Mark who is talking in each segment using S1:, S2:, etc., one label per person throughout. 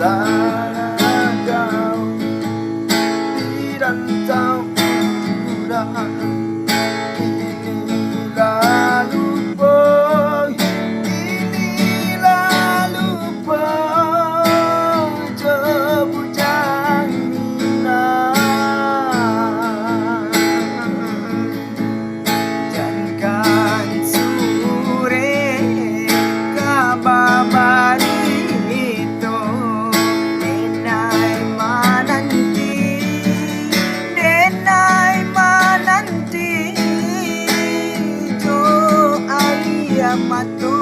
S1: Tanah jauh di rantau udara, ini lalu boy, ini lalu boy, jebujang minang. Jangan sore kababari itu denai mananti jo ayamato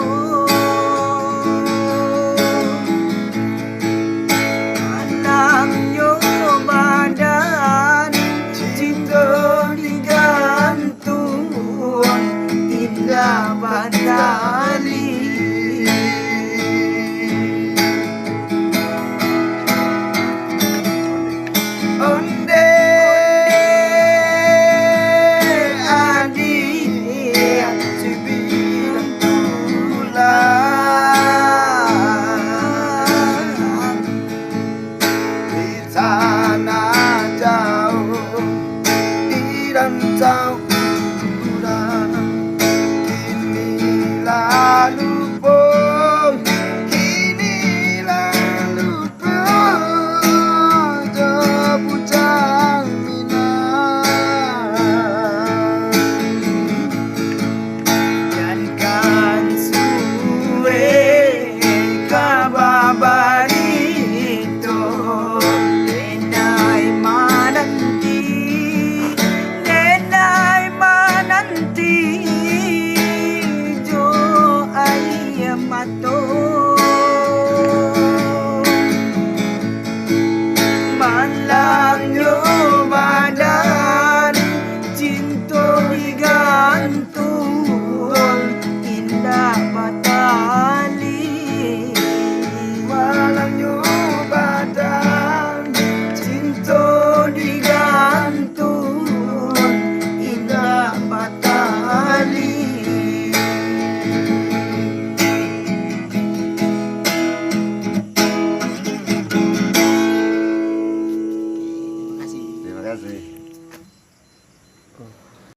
S1: anang yo badan cinta digantung indah badali. Onde adi cibiran tulang di tanah jauh di rantau udara, kini lalu boy, kini lalu boy, jebujang minang. Jangan sore kababari itu denai mananti jo ayamato malang yo badan cinta digantung indah batali. Malang yo badan cinta digantung indah batali. Terima kasih.